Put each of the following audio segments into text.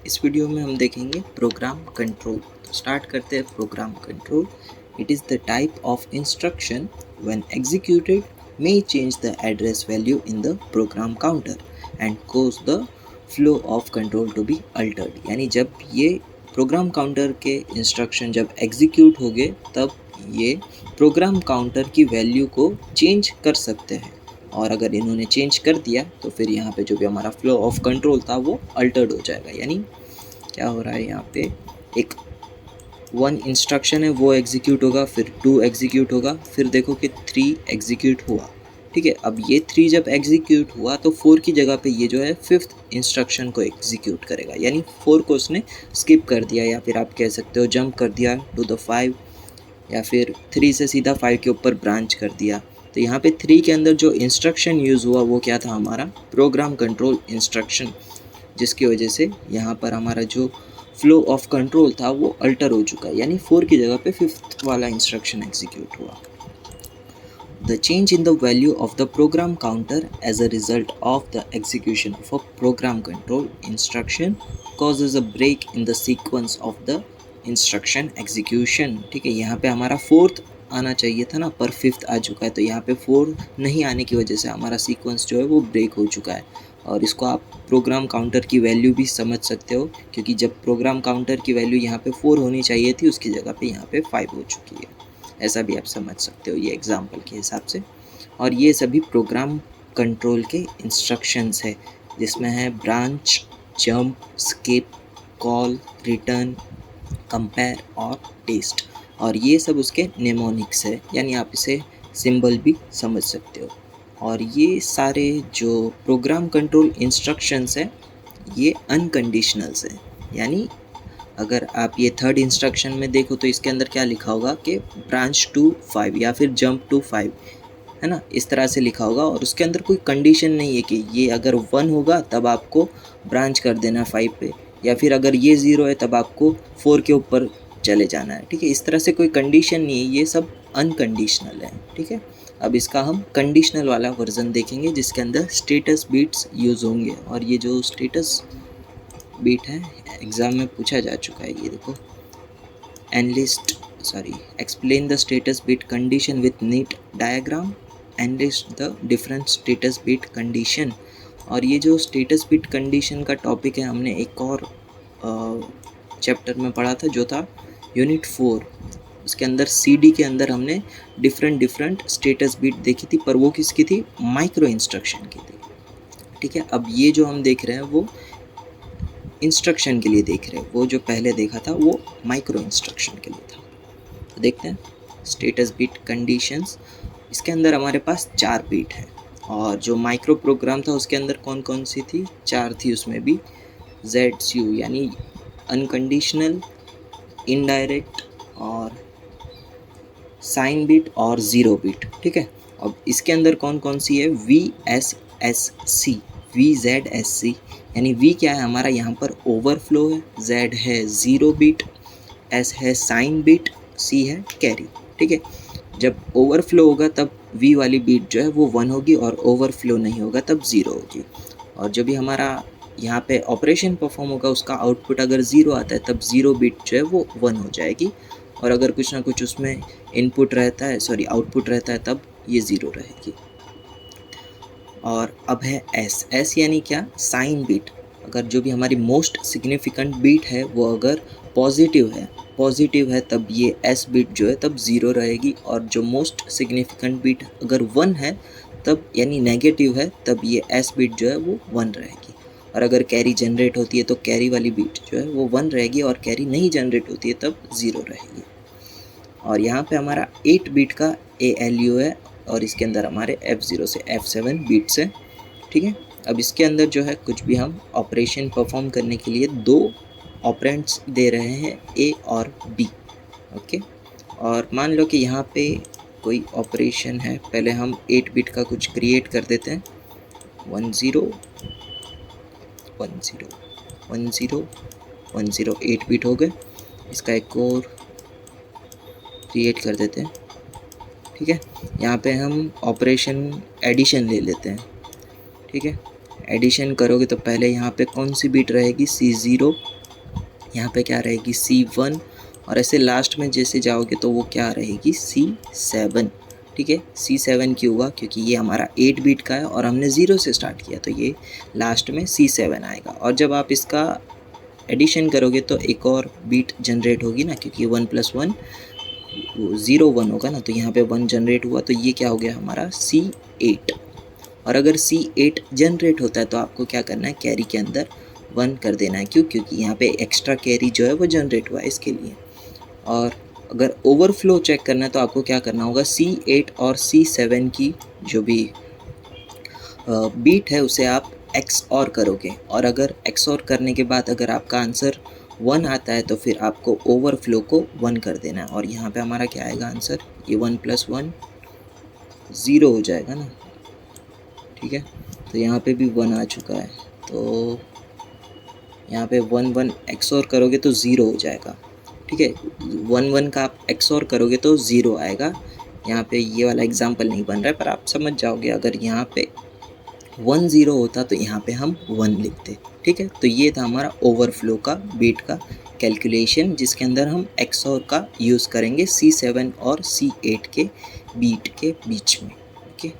इस वीडियो में हम देखेंगे प्रोग्राम कंट्रोल। तो स्टार्ट करते हैं program control. It is the type of instruction when executed may change the address value in the program counter and cause the flow of control to be altered। यानी जब ये program counter के instruction जब execute हो गए तब ये program counter की वैल्यू को चेंज कर सकते हैं, और अगर इन्होंने चेंज कर दिया तो फिर यहाँ पे जो भी हमारा फ्लो ऑफ कंट्रोल था वो अल्टर्ड हो जाएगा। यानी क्या हो रहा है, यहाँ पे एक 1 इंस्ट्रक्शन है वो एग्जीक्यूट होगा, फिर 2 एग्जीक्यूट होगा, फिर देखो कि 3 एग्जीक्यूट हुआ। ठीक है, अब ये 3 जब एग्जीक्यूट हुआ तो 4 की जगह पे ये जो है 5th इंस्ट्रक्शन को एग्जीक्यूट करेगा। यानी 4 को उसने स्किप कर दिया, या फिर आप कह सकते हो जंप कर दिया टू द 5, या फिर 3 से सीधा 5 के ऊपर ब्रांच कर दिया। तो यहाँ पे 3 के अंदर जो इंस्ट्रक्शन यूज़ हुआ वो क्या था, हमारा प्रोग्राम कंट्रोल इंस्ट्रक्शन, जिसकी वजह से यहाँ पर हमारा जो फ्लो ऑफ कंट्रोल था वो अल्टर हो चुका है। यानी 4 की जगह पे 5th वाला इंस्ट्रक्शन एग्जीक्यूट हुआ। The change in the value of the program counter as a result of the execution of a program control instruction causes a break in the sequence of the instruction execution। ठीक है, यहाँ पे हमारा 4th आना चाहिए था ना, पर 5th आ चुका है, तो यहाँ पे 4 नहीं आने की वजह से हमारा सीक्वेंस जो है वो ब्रेक हो चुका है। और इसको आप प्रोग्राम काउंटर की वैल्यू भी समझ सकते हो, क्योंकि जब प्रोग्राम काउंटर की वैल्यू यहाँ पे 4 होनी चाहिए थी उसकी जगह पे यहाँ पे 5 हो चुकी है। ऐसा भी आप समझ सकते हो ये एग्जाम्पल के हिसाब से। और ये सभी प्रोग्राम कंट्रोल के इंस्ट्रक्शंस है, जिसमें है branch, jump, skip, call, return, compare और टेस्ट। और ये सब उसके नेमोनिक्स है, यानी आप इसे सिंबल भी समझ सकते हो। और ये सारे जो प्रोग्राम कंट्रोल इंस्ट्रक्शंस है ये अनकंडीशनल्स है। यानी अगर आप ये 3rd इंस्ट्रक्शन में देखो तो इसके अंदर क्या लिखा होगा कि ब्रांच टू 5 या फिर जंप टू 5, है ना, इस तरह से लिखा होगा। और उसके अंदर कोई कंडीशन नहीं है कि ये अगर 1 होगा तब आपको ब्रांच कर देना 5 पे, या फिर अगर ये 0 है तब आपको 4 के ऊपर चले जाना है। ठीक है, इस तरह से कोई कंडीशन नहीं है, ये सब अनकंडीशनल है। ठीक है, अब इसका हम कंडीशनल वाला वर्जन देखेंगे जिसके अंदर स्टेटस बीट्स यूज़ होंगे। और ये जो स्टेटस बीट है एग्ज़ाम में पूछा जा चुका है, ये देखो, explain the status beat condition with neat diagram, enlist the different status beat condition. और ये जो स्टेटस बीट कंडीशन का टॉपिक है हमने एक और चैप्टर में पढ़ा था जो था यूनिट 4। उसके अंदर CD के अंदर हमने डिफरेंट स्टेटस बीट देखी थी, पर वो किसकी थी, माइक्रो इंस्ट्रक्शन की थी। ठीक है, अब ये जो हम देख रहे हैं वो इंस्ट्रक्शन के लिए देख रहे हैं, वो जो पहले देखा था वो माइक्रो इंस्ट्रक्शन के लिए था। तो देखते हैं स्टेटस बीट कंडीशंस। इसके अंदर हमारे पास 4 बीट हैं, और जो माइक्रो प्रोग्राम था उसके अंदर कौन कौन सी थी, 4 थी, उसमें भी ZCU यानी अनकंडीशनल, इनडायरेक्ट और साइन बीट और 0 बीट। ठीक है, अब इसके अंदर कौन कौन सी है, VZSC। यानी V क्या है हमारा, यहाँ पर ओवरफ्लो है, Z है 0 बीट, S है साइन बीट, C है कैरी। ठीक है, जब ओवरफ्लो होगा तब V वाली बीट जो है वो 1 होगी, और ओवरफ्लो नहीं होगा तब 0 होगी। और जब भी हमारा यहाँ पे ऑपरेशन परफॉर्म होगा उसका आउटपुट अगर 0 आता है तब 0 बीट जो है वो 1 हो जाएगी, और अगर कुछ ना कुछ उसमें आउटपुट रहता है तब ये 0 रहेगी। और अब है S यानी क्या, साइन बीट। अगर जो भी हमारी मोस्ट सिग्निफिकेंट बीट है वो अगर पॉजिटिव है तब ये S बीट जो है तब 0 रहेगी, और जो मोस्ट सिग्निफिकेंट बीट अगर 1 है तब, यानी नेगेटिव है, तब ये S बीट जो है वो 1 रहेगी। और अगर कैरी जनरेट होती है तो कैरी वाली बीट जो है वो 1 रहेगी, और कैरी नहीं जनरेट होती है तब 0 रहेगी। और यहाँ पे हमारा 8 बीट का ALU है, और इसके अंदर हमारे F0 से F7 बीट्स हैं। ठीक है, अब इसके अंदर जो है कुछ भी हम ऑपरेशन परफॉर्म करने के लिए 2 ऑपरेंड्स दे रहे हैं, A और B। ओके, और मान लो कि यहाँ पे कोई ऑपरेशन है, पहले हम 8 बीट का कुछ क्रिएट कर देते हैं, 1 0 1 0 1 0 1 0, 8 बीट हो गए। इसका एक और क्रिएट कर देते हैं। ठीक है, यहाँ पे हम ऑपरेशन एडिशन ले लेते हैं। ठीक है, एडिशन करोगे तो पहले यहाँ पे कौन सी बीट रहेगी, C0, यहाँ पे क्या रहेगी C1, और ऐसे लास्ट में जैसे जाओगे तो वो क्या रहेगी C7। ठीक है, C7 क्यों हुआ, क्योंकि ये हमारा 8 बीट का है और हमने 0 से स्टार्ट किया, तो ये लास्ट में C7 आएगा। और जब आप इसका एडिशन करोगे तो एक और बीट जनरेट होगी ना, क्योंकि 1 + 1 0 1 होगा ना, तो यहाँ पे 1 जनरेट हुआ, तो ये क्या हो गया हमारा C8। और अगर C8 जनरेट होता है तो आपको क्या करना है, कैरी के अंदर 1 कर देना है। क्यों, क्योंकि यहाँ पे एक्स्ट्रा कैरी जो है वो जनरेट हुआ है इसके लिए। और अगर ओवरफ्लो चेक करना है तो आपको क्या करना होगा, C8 और C7 की जो भी बीट है उसे आप XOR करोगे, और अगर XOR करने के बाद अगर आपका आंसर 1 आता है तो फिर आपको ओवरफ्लो को 1 कर देना है। और यहाँ पे हमारा क्या आएगा आंसर, ये 1 + 1 0 हो जाएगा ना। ठीक है, तो यहाँ पे भी 1 आ चुका है, तो यहाँ पे 1 1 XOR करोगे तो 0 हो जाएगा। ठीक है, 1 1 का आप XOR करोगे तो 0 आएगा। यहाँ पे ये वाला एग्जाम्पल नहीं बन रहा है, पर आप समझ जाओगे। अगर यहाँ पे 1 0 होता तो यहाँ पे हम 1 लिखते। ठीक है, तो ये था हमारा ओवरफ्लो का बीट का कैलकुलेशन, जिसके अंदर हम XOR का यूज़ करेंगे C7 और C8 के बीट के बीच में। ओके,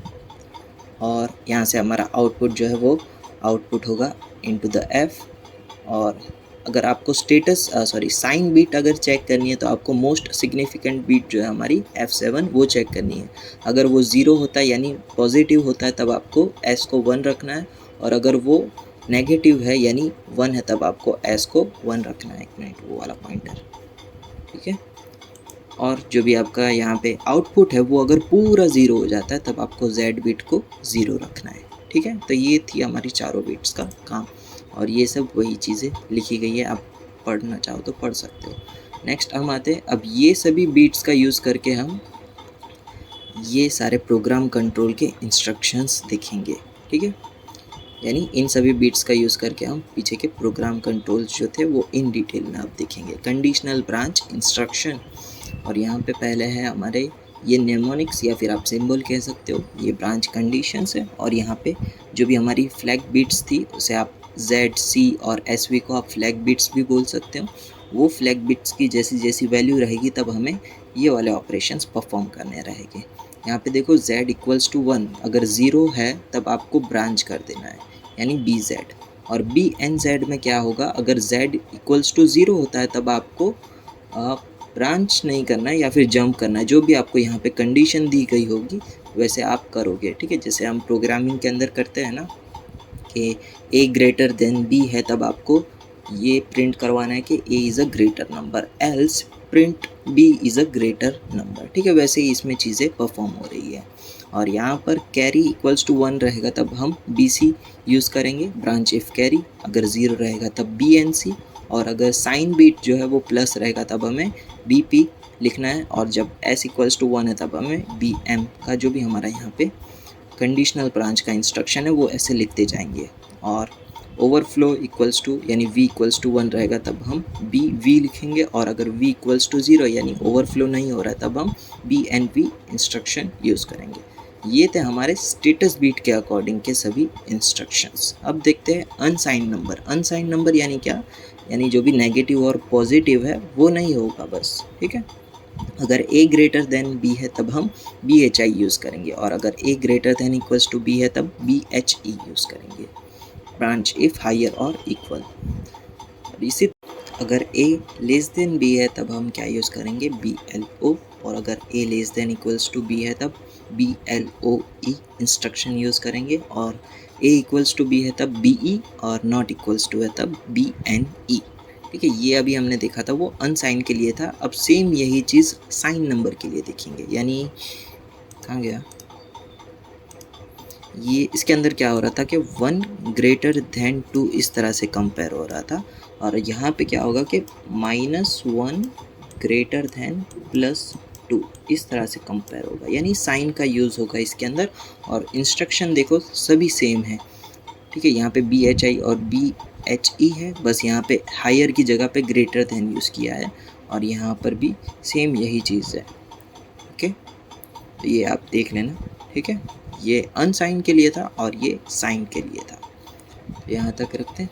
और यहाँ से हमारा आउटपुट जो है वो आउटपुट होगा इनटू द F। और अगर आपको साइन बीट अगर चेक करनी है तो आपको मोस्ट सिग्निफिकेंट बीट जो है हमारी F7 वो चेक करनी है। अगर वो 0 होता है यानी पॉजिटिव होता है तब आपको S को 1 रखना है, और अगर वो नेगेटिव है यानी 1 है तब आपको S को 1 रखना है। एक मिनट, वो वाला पॉइंटर। ठीक है, और जो भी आपका यहाँ पे आउटपुट है वो अगर पूरा 0 हो जाता है तब आपको Z बीट को 0 रखना है। ठीक है, तो ये थी हमारी चारों बीट्स का काम, और ये सब वही चीज़ें लिखी गई है, आप पढ़ना चाहो तो पढ़ सकते हो। नेक्स्ट हम आते हैं, अब ये सभी बीट्स का यूज़ करके हम ये सारे प्रोग्राम कंट्रोल के इंस्ट्रक्शंस देखेंगे। ठीक है, यानी इन सभी बीट्स का यूज़ करके हम पीछे के प्रोग्राम कंट्रोल्स जो थे वो इन डिटेल में आप देखेंगे। कंडीशनल ब्रांच इंस्ट्रक्शन, और यहाँ पे पहले है हमारे ये नेमोनिक्स या फिर आप सिंबल कह सकते हो, ये ब्रांच कंडीशंस है। और यहाँ पे जो भी हमारी फ्लैग बीट्स थी उसे आप Z, C और SV को आप फ्लैग बीट्स भी बोल सकते हो। वो फ्लैग बीट्स की जैसी जैसी वैल्यू रहेगी तब हमें ये वाले ऑपरेशंस परफॉर्म करने रहेंगे। यहाँ पे देखो Z = 1, अगर 0 है तब आपको ब्रांच कर देना है यानी BZ। और BNZ में क्या होगा, अगर Z = 0 होता है तब आपको ब्रांच नहीं करना है या फिर जंप करना है। जो भी आपको यहाँ पे कंडीशन दी गई होगी वैसे आप करोगे। ठीक है, जैसे हम प्रोग्रामिंग के अंदर करते हैं ना कि A > B है तब आपको ये प्रिंट करवाना है कि A is a greater number, else print B is a greater number. ठीक है, वैसे ही इसमें चीज़ें परफॉर्म हो रही है। और यहाँ पर कैरी = 1 रहेगा तब हम BC यूज़ करेंगे, ब्रांच इफ कैरी। अगर 0 रहेगा तब BNC, और अगर साइन बीट जो है वो प्लस रहेगा तब हमें BP लिखना है। और जब S = 1 है तब हमें BM का जो भी हमारा यहाँ पे कंडीशनल ब्रांच का इंस्ट्रक्शन है वो ऐसे लिखते जाएंगे। और ओवरफ्लो यानी V = 1 रहेगा तब हम BV लिखेंगे, और अगर V = 0 यानी ओवरफ्लो नहीं हो रहा है तब हम BNV इंस्ट्रक्शन यूज़ करेंगे। ये थे हमारे स्टेटस बीट के अकॉर्डिंग के सभी इंस्ट्रक्शंस। अब देखते हैं अनसाइन नंबर। अनसाइन नंबर यानी क्या, यानी जो भी नेगेटिव और पॉजिटिव है वो नहीं होगा बस। ठीक है, अगर A > B है तब हम BHI यूज़ करेंगे, और अगर A > B है तब BHE यूज़ करेंगे, ब्रांच इफ हायर और इक्वल। और इसी अगर A B है तब हम क्या यूज़ करेंगे, BLO, और अगर A <= B है तब BLOE इंस्ट्रक्शन यूज़ करेंगे, और A = B है तब BE, और नॉट इक्वल्स टू है तब BNE। ठीक है, ये अभी हमने देखा था वो अनसाइन के लिए था। अब सेम यही चीज़ साइन नंबर के लिए देखेंगे, यानी कहाँ गया ये, इसके अंदर क्या हो रहा था कि 1 > 2 इस तरह से कंपेयर हो रहा था, और यहाँ पे क्या होगा कि -1 > +2 इस तरह से कंपेयर होगा, यानी साइन का यूज़ होगा इसके अंदर। और इंस्ट्रक्शन देखो सभी सेम है। ठीक है, यहाँ पे BHI और BHE है, बस यहाँ पे हायर की जगह पे ग्रेटर देन यूज़ किया है, और यहाँ पर भी सेम यही चीज़ है। ओके, तो ये आप देख लेना। ठीक है, ये अनसाइन के लिए था और ये साइन के लिए था। यहाँ तक रखते हैं।